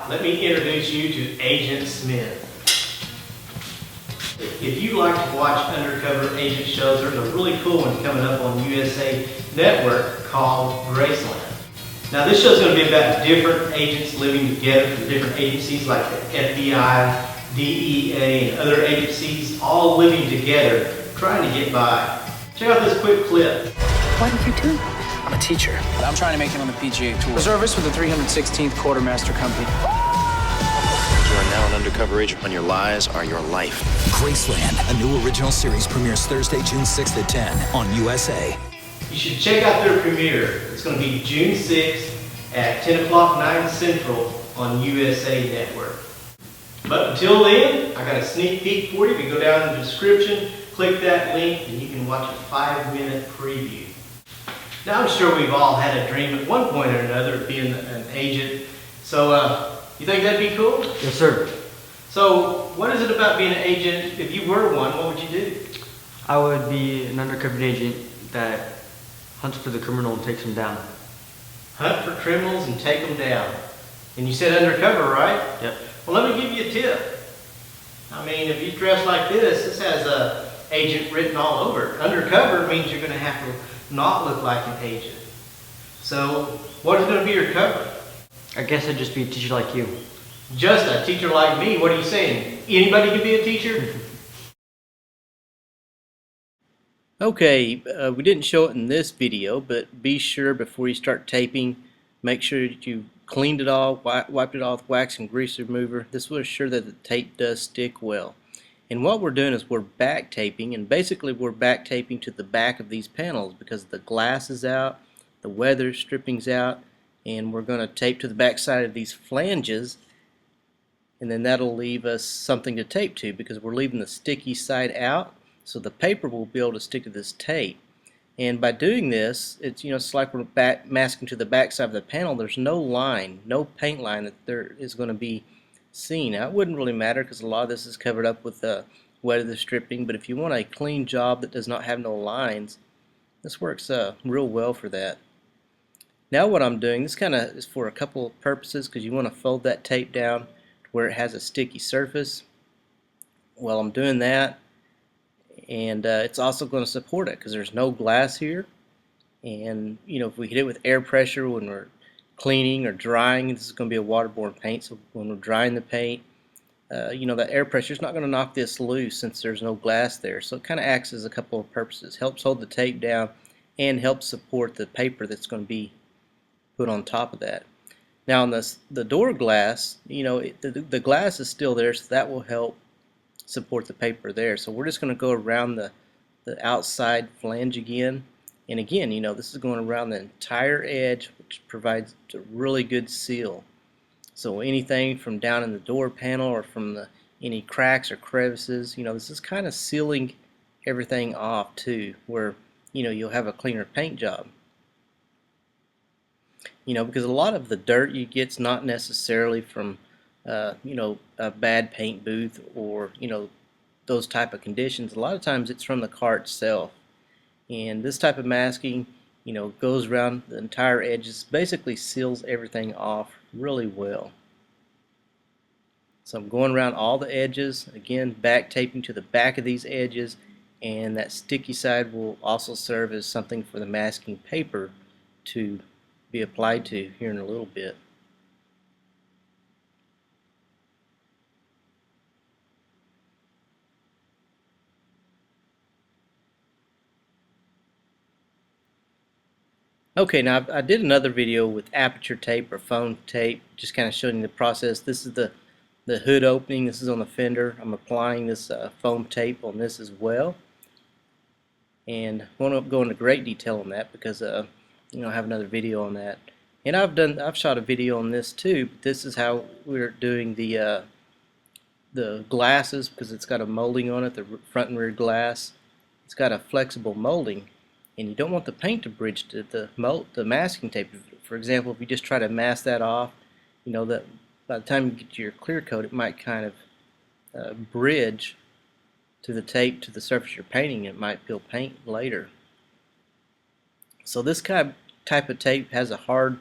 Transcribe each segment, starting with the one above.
Let me introduce you to Agent Smith. If you like to watch undercover agent shows, there's a really cool one coming up on USA Network called Graceland. Now this show is going to be about different agents living together from different agencies like the FBI, DEA, and other agencies, all living together, trying to get by. Check out this quick clip. What do you do? I'm a teacher. I'm trying to make it on the PGA Tour. Reservist with the 316th Quartermaster Company. You are now an undercover agent when your lies are your life. Graceland, a new original series, premieres Thursday, June 6th at 10 on USA. You should check out their premiere. It's going to be June 6th at 10 o'clock 9 Central on USA Network. But until then, I got a sneak peek for you. If you go down in the description, click that link, and you can watch a 5-minute preview. Now I'm sure we've all had a dream at one point or another of being an agent. So you think that'd be cool? Yes, sir. So what is it about being an agent? If you were one, what would you do? I would be an undercover agent that hunts for the criminal and takes him down. Hunt for criminals and take them down. And you said undercover, right? Yep. Well, let me give you a tip. I mean, if you dress like this has agent written all over it. Undercover means you're going to have to not look like an agent. So what is going to be your cover? I guess I'd just be a teacher like you. Just a teacher like me? What are you saying? Anybody can be a teacher? Okay, we didn't show it in this video, but be sure before you start taping, make sure that you cleaned it all, wiped it off with wax and grease remover. This will assure that the tape does stick well. And what we're doing is we're back taping, and basically we're back taping to the back of these panels because the glass is out, the weather stripping's out, and we're going to tape to the back side of these flanges, and then that'll leave us something to tape to because we're leaving the sticky side out, so the paper will be able to stick to this tape. And by doing this, it's like we're masking to the back side of the panel. There's no line, no paint line that there is going to be seen. Now, it wouldn't really matter because a lot of this is covered up with the weather stripping, but if you want a clean job that does not have no lines, this works real well for that. Now what I'm doing, this kind of is for a couple of purposes because you want to fold that tape down to where it has a sticky surface. Well, I'm doing that, and it's also going to support it because there's no glass here, and if we hit it with air pressure when we're cleaning or drying, this is going to be a waterborne paint, so when we're drying the paint, that air pressure is not going to knock this loose since there's no glass there. So it kind of acts as a couple of purposes. Helps hold the tape down and helps support the paper that's going to be put on top of that. Now on the door glass, the glass is still there, so that will help support the paper there. So we're just going to go around the outside flange again. And again, this is going around the entire edge, which provides a really good seal. So anything from down in the door panel or from any cracks or crevices, this is kind of sealing everything off too, where you'll have a cleaner paint job. Because a lot of the dirt you get's not necessarily from a bad paint booth or those type of conditions. A lot of times it's from the car itself. And this type of masking, goes around the entire edges, basically seals everything off really well. So I'm going around all the edges, again back taping to the back of these edges, and that sticky side will also serve as something for the masking paper to be applied to here in a little bit. Okay, now I did another video with aperture tape or foam tape, just kind of showing you the process. This is the hood opening. This is on the fender. I'm applying this foam tape on this as well, and I won't go into great detail on that because I have another video on that. And I've shot a video on this too. But this is how we're doing the glasses because it's got a molding on it, the front and rear glass. It's got a flexible molding. And you don't want the paint to bridge to the masking tape. For example, if you just try to mask that off, that by the time you get to your clear coat, it might kind of bridge to the tape to the surface you're painting. It might peel paint later. So this type of tape has a hard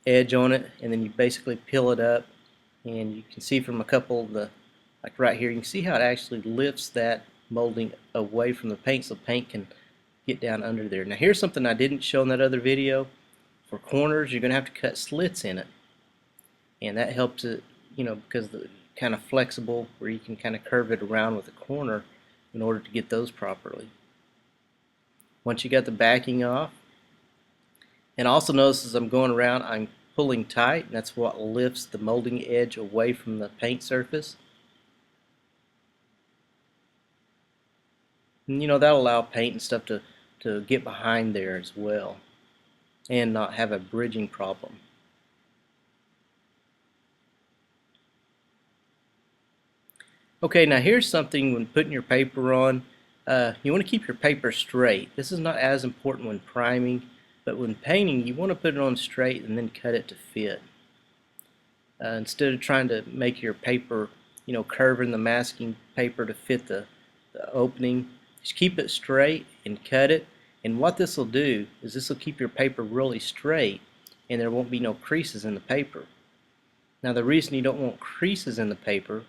edge on it, and then you basically peel it up And you can see from a couple of the, like right here, you can see how it actually lifts that molding away from the paint so paint can get down under there. Now here's something I didn't show in that other video. For corners, you're going to have to cut slits in it, and that helps it, you know, because the kind of flexible where you can kind of curve it around with a corner in order to get those properly. Once you got the backing off, and also notice as I'm going around, I'm pulling tight, and that's what lifts the molding edge away from the paint surface. And you know, that'll allow paint and stuff to get behind there as well and not have a bridging problem. Okay, now here's something when putting your paper on. You want to keep your paper straight. This is not as important when priming, but when painting you want to put it on straight and then cut it to fit. Instead of trying to make your paper, you know, curving the masking paper to fit the opening, just keep it straight and cut it. And what this will do is this will keep your paper really straight and there won't be no creases in the paper. Now the reason you don't want creases in the paper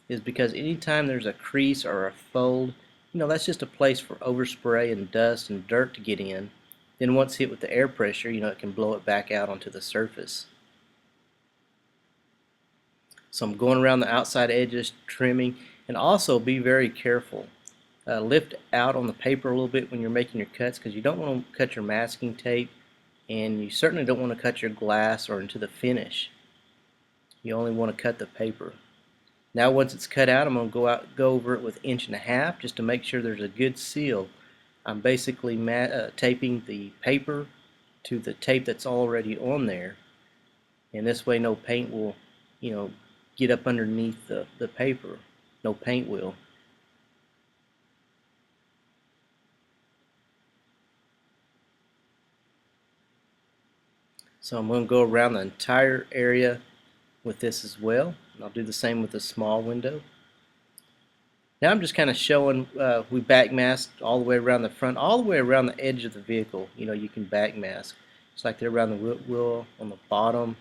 is because anytime there's a crease or a fold, you know, that's just a place for overspray and dust and dirt to get in. Then once hit with the air pressure, you know, it can blow it back out onto the surface. So I'm going around the outside edges, trimming, and also be very careful. Lift out on the paper a little bit when you're making your cuts, because you don't want to cut your masking tape, and you certainly don't want to cut your glass or into the finish. You only want to cut the paper. Now once it's cut out, I'm going to go over it with 1.5 inches just to make sure there's a good seal. I'm basically taping the paper to the tape that's already on there, and this way no paint will, you know, get up underneath the paper. No paint will. So I'm going to go around the entire area with this as well. And I'll do the same with the small window. Now I'm just kind of showing, we backmasked all the way around the front, all the way around the edge of the vehicle. You know, you can backmask. It's like they're around the wheel on the bottom,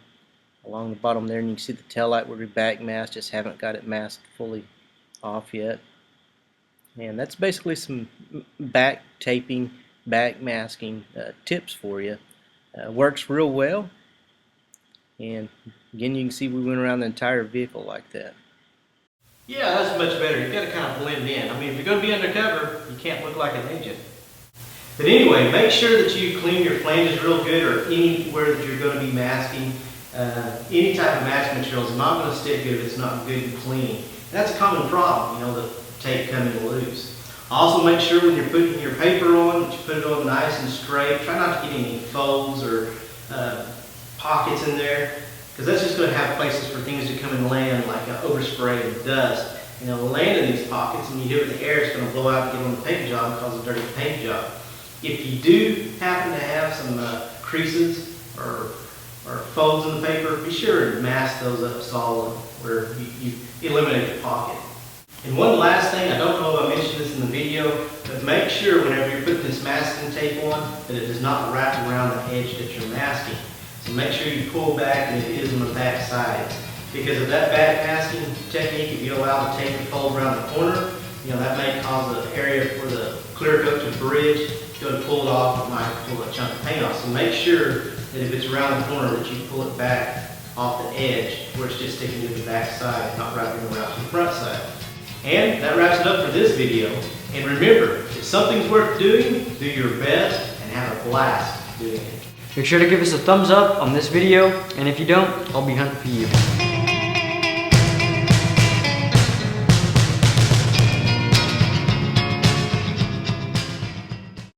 along the bottom there, and you can see the taillight where we backmasked, just haven't got it masked fully off yet. And that's basically some back taping, back masking tips for you. Works real well, and again you can see we went around the entire vehicle like that. Yeah, that's much better. You've got to kind of blend in. I mean, if you're going to be undercover, you can't look like an agent. But anyway, make sure that you clean your flanges real good, or anywhere that you're going to be masking. Any type of mask material is not going to stick good if it's not good and clean. And that's a common problem, you know, the tape coming loose. Also make sure when you're putting your paper on that you put it on nice and straight. Try not to get any folds or pockets in there, because that's just going to have places for things to come and land, like overspray and dust. You know, land in these pockets, and you do it with the air, it's going to blow out and get on the paint job and cause a dirty paint job. If you do happen to have some creases or folds in the paper, be sure to mask those up solid where you eliminate the pocket. And one last thing, I don't know if I mentioned this in the video, but make sure whenever you're putting this masking tape on that it does not wrap around the edge that you're masking. So make sure you pull back and it is on the back side. Because of that back masking technique, if you allow the tape to fold around the corner, you know, that may cause the area for the clear coat to bridge. Go to pull it off, it might pull a chunk of paint off. So make sure that if it's around the corner that you pull it back off the edge where it's just sticking to the back side, not wrapping around to the front side. And that wraps it up for this video. And remember, if something's worth doing, do your best and have a blast doing it. Make sure to give us a thumbs up on this video, and if you don't, I'll be hunting for you.